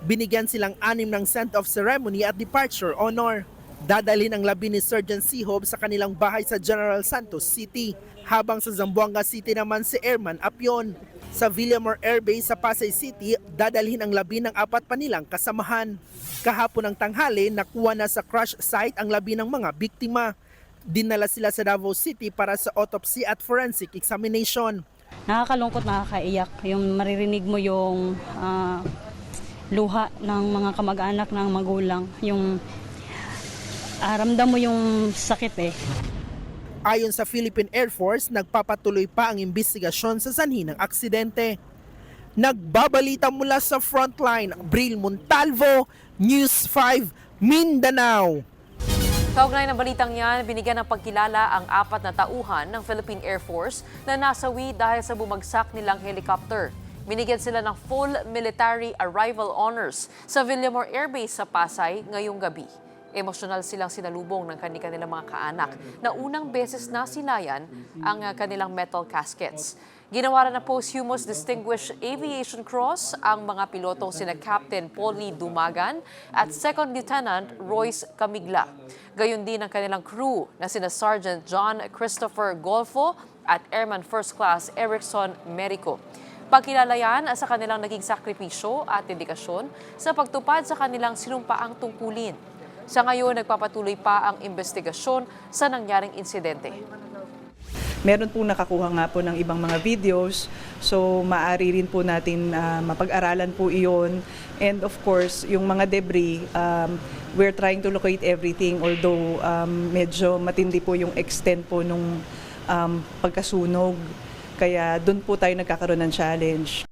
Speaker 13: Binigyan silang 6 ng send-off ceremony at departure honor. Dadalhin ang labi ni Sergeant Sihob sa kanilang bahay sa General Santos City, habang sa Zamboanga City naman si Airman Apion. Sa Villamor Air Base sa Pasay City, dadalhin ang labi ng 4 pa nilang kasamahan. Kahapon ng tanghali, nakuha na sa crash site ang labi ng mga biktima. Dinala sila sa Davao City para sa autopsy at forensic examination.
Speaker 14: Nakakalungkot, nakakaiyak. Yung maririnig mo yung luha ng mga kamag-anak ng magulang. Yung ramdam mo yung sakit eh.
Speaker 13: Ayon sa Philippine Air Force, nagpapatuloy pa ang imbestigasyon sa sanhi ng aksidente. Nagbabalita mula sa frontline, Bril Montalvo, News 5, Mindanao.
Speaker 2: Kaugnay ng balitang yan, binigyan ng pagkilala ang 4 na tauhan ng Philippine Air Force na nasawi dahil sa bumagsak nilang helicopter. Binigyan sila ng full military arrival honors sa Villamor Air Base sa Pasay ngayong gabi. Emosyonal silang sinalubong ng kanilang mga kaanak na unang beses na sinayan ang kanilang metal caskets. Ginawa na posthumous Distinguished Aviation Cross ang mga pilotong sina Captain Pauli Dumagan at Second Lieutenant Royce Camigla. Gayon din ang kanilang crew na sina Sergeant John Christopher Golfo at Airman First Class Erickson Merico. Pagkilala yan sa kanilang naging sakripisyo at dedikasyon sa pagtupad sa kanilang sinumpaang tungkulin. Sa ngayon, nagpapatuloy pa ang investigasyon sa nangyaring insidente.
Speaker 15: Meron po nakakuha nga po ng ibang mga videos, so maaari rin po natin mapag-aralan po iyon. And of course, yung mga debris, we're trying to locate everything, although medyo matindi po yung extent po nung pagkasunog. Kaya doon po tayo nagkakaroon ng challenge.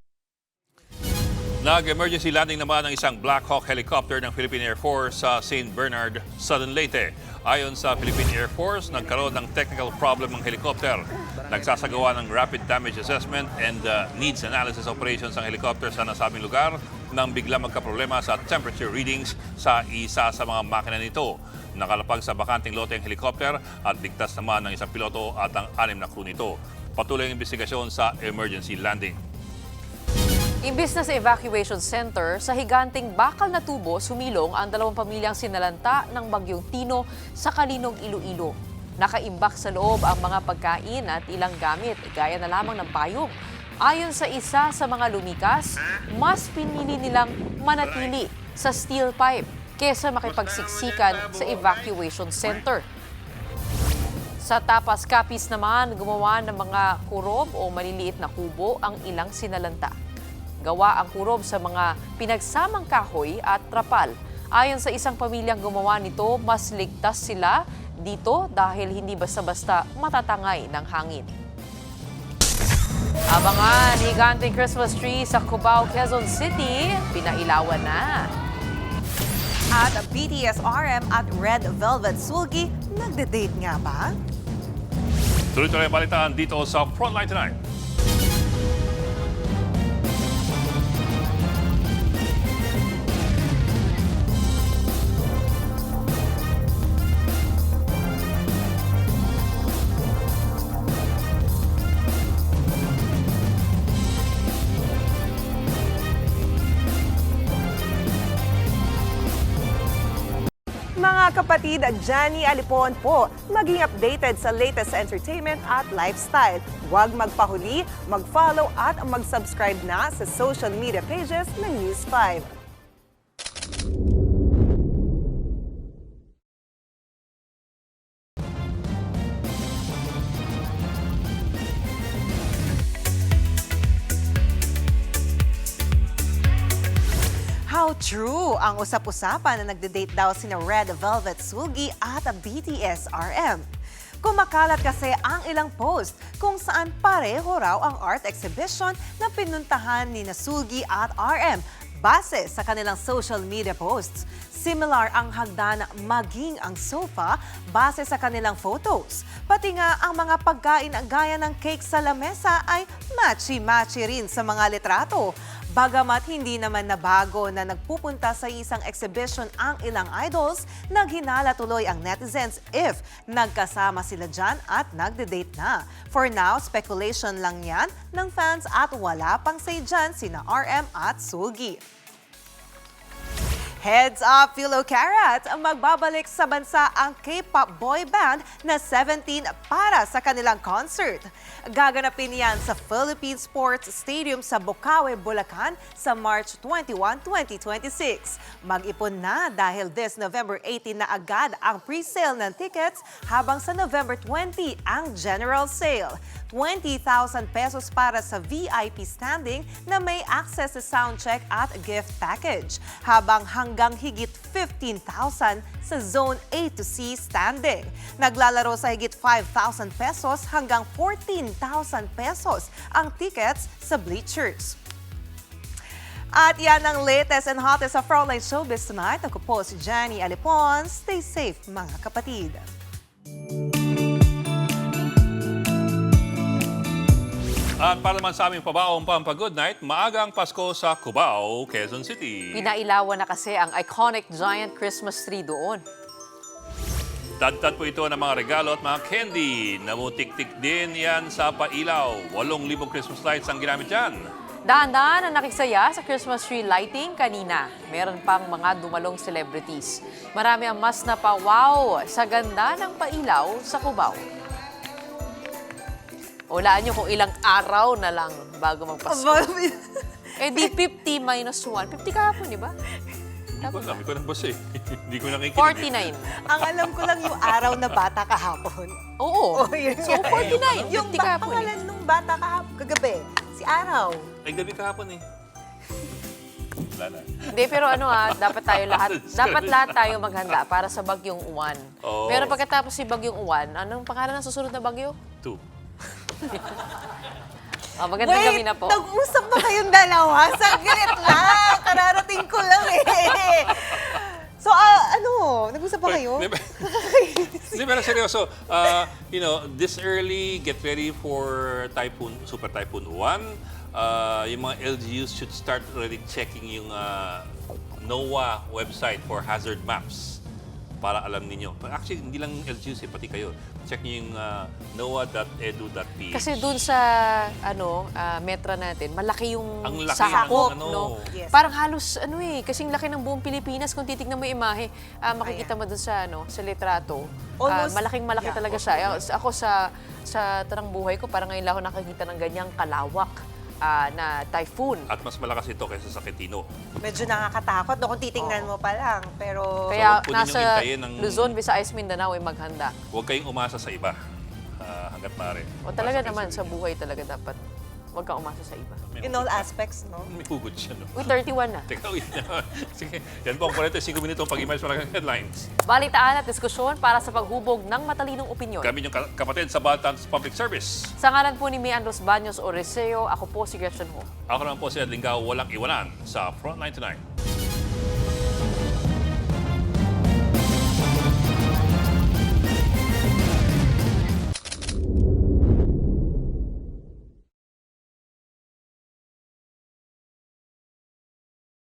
Speaker 1: Nag-emergency landing naman ang isang Black Hawk helicopter ng Philippine Air Force sa St. Bernard, Southern Leyte. Ayon sa Philippine Air Force, nagkaroon ng technical problem ang helicopter. Nagsasagawa ng rapid damage assessment and needs analysis operations ang helicopter sa nasabing lugar nang bigla magkaproblema sa temperature readings sa isa sa mga makina nito. Nakalapag sa bakanting lote ang helicopter at ligtas naman ng isang piloto at ang 6 na crew nito. Patuloy ang investigasyon sa emergency landing.
Speaker 2: Imbis na sa evacuation center, sa higanting bakal na tubo, sumilong ang 2 pamilyang sinalanta ng Bagyong Tino sa Kalinog, Iloilo. Nakaimbak sa loob ang mga pagkain at ilang gamit, gaya na lamang ng payong. Ayon sa isa sa mga lumikas, mas pinili nilang manatili sa steel pipe kesa makipagsiksikan sa evacuation center. Sa Tapas Capiz naman, gumawa ng mga kurob o maliliit na kubo ang ilang sinalanta. Gawa ang kurob sa mga pinagsamang kahoy at trapal. Ayon sa isang pamilyang gumawa nito, mas ligtas sila dito dahil hindi basta-basta matatangay ng hangin. Abangan, higanting Christmas tree sa Cubao, Quezon City, pinailawan na.
Speaker 25: At BTS RM at Red Velvet Sulgi, nagde-date nga ba?
Speaker 1: Tuloy-tuloy ang balitaan dito sa Frontline Tonight.
Speaker 25: Mga kapatid, Johnny Alipon po, maging updated sa latest entertainment at lifestyle. Huwag magpahuli, mag-follow at mag-subscribe na sa social media pages ng News 5. How true ang usap-usapan na nagde-date daw sina Red Velvet Sulgi at BTS RM. Kumakalat kasi ang ilang post kung saan pareho raw ang art exhibition na pinuntahan ni Sulgi at RM base sa kanilang social media posts. Similar ang hagdan maging ang sofa base sa kanilang photos. Pati nga ang mga pagkain gaya ng cake sa lamesa ay matchy-matchy rin sa mga litrato. Bagamat hindi naman nabago na nagpupunta sa isang exhibition ang ilang idols, naghinala tuloy ang netizens if nagkasama sila dyan at nagde-date na. For now, speculation lang yan ng fans at wala pang say dyan sina RM at Sulgi. Heads up, Philo Karat! Magbabalik sa bansa ang K-pop boy band na 17 para sa kanilang concert. Gaganapin yan sa Philippine Sports Stadium sa Bocaue, Bulacan sa March 21, 2026. Mag-ipon na dahil this November 18 na agad ang pre-sale ng tickets habang sa November 20 ang general sale. 20,000 pesos para sa VIP standing na may access sa soundcheck at gift package. Habang hanggang higit 15,000 sa Zone A to C standing. Naglalaro sa higit 5,000 pesos hanggang 14,000 pesos ang tickets sa bleachers. At yan ang latest and hottest sa Frontline Showbiz tonight. Ako po si Johnny Alipon. Stay safe mga kapatid.
Speaker 1: At para naman sa aming pabaong Pampa-Good Night, maagang Pasko sa Cubao, Quezon City.
Speaker 2: Pinailawan na kasi ang iconic giant Christmas tree doon.
Speaker 1: Tad-tad po ito ng mga regalo at mga candy. Namutik-tik din yan sa pailaw. 8,000 Christmas lights ang ginamit dyan.
Speaker 2: Daan-daan ang nakisaya sa Christmas tree lighting kanina. Meron pang mga dumalong celebrities. Marami ang mas napawaw sa ganda ng pailaw sa Cubao. Hulaan nyo kung ilang araw na lang bago magpasko. Eh di 50 minus 1. 50 kahapon, di ba?
Speaker 1: Hindi ko nang basa eh. Hindi ko nakikita.
Speaker 2: 49.
Speaker 25: Ang alam ko lang yung araw na bata kahapon.
Speaker 2: Oo.
Speaker 25: Yun
Speaker 2: So,
Speaker 25: nga.
Speaker 2: 49.
Speaker 25: Yung pangalan nung bata kahapon, kagabi, si Araw.
Speaker 1: Ay, gabi kahapon eh. Wala na.
Speaker 2: Hindi, pero dapat lahat tayo maghanda para sa bagyong Uwan.
Speaker 1: Oo.
Speaker 2: Pero pagkatapos si bagyong Uwan, anong pangalan ng susunod na bagyo?
Speaker 1: 2.
Speaker 2: Magandang gabi na po.
Speaker 25: Nag-usap ba kayong dalawa? Saglit lang. Kararating ko lang eh. So, nag-usap ba kayo?
Speaker 1: Hindi, pero seryoso. This early, get ready for Super Typhoon 1. Yung mga LGUs should start already checking yung NOAA website for hazard maps para alam ninyo. Actually, hindi lang LGUs, pati kayo. Check nyo yung noaa.edu.ph.
Speaker 2: Kasi dun sa metra natin, malaki yung
Speaker 1: Ang laki
Speaker 2: sakop,
Speaker 1: ng
Speaker 2: no?
Speaker 25: Yes.
Speaker 2: Parang halos kasing laki ng buong Pilipinas kung titignan mo yung imahe. Makikita mo dun sa litrato.
Speaker 25: Almost,
Speaker 2: Malaking-malaki talaga siya. Ako sa tarang buhay ko, parang ngayon lang ako nakakita ng ganyang kalawak na typhoon.
Speaker 1: At mas malakas ito kaysa sa Quintino.
Speaker 25: Medyo nakakatakot kung titingnan mo pa lang. Pero,
Speaker 2: Kaya
Speaker 1: huwag po ninyong
Speaker 2: nasa
Speaker 1: hintayin ng-
Speaker 2: Luzon, Visayas, Mindanao ay maghanda.
Speaker 1: Huwag kayong umasa sa iba hanggat maaari.
Speaker 2: O talaga naman, sa buhay talaga dapat huwag kang umasa sa iba.
Speaker 25: in all aspects, no?
Speaker 1: May hugod siya, no?
Speaker 2: Uy, 31 na.
Speaker 1: Teka, wait na. Sige, yan po ang 45 minutong pag-image malaking headlines.
Speaker 2: Balitaan at diskusyon para sa paghubog ng matalinong opinyon.
Speaker 1: Kami yung kapatid sa Baltans Public Service.
Speaker 2: Sa ngalan po ni Mian Los Baños Oreseo, ako po si Gretchen Ho.
Speaker 1: Ako naman po si Ed Lingao, walang iwanan sa Frontline Tonight.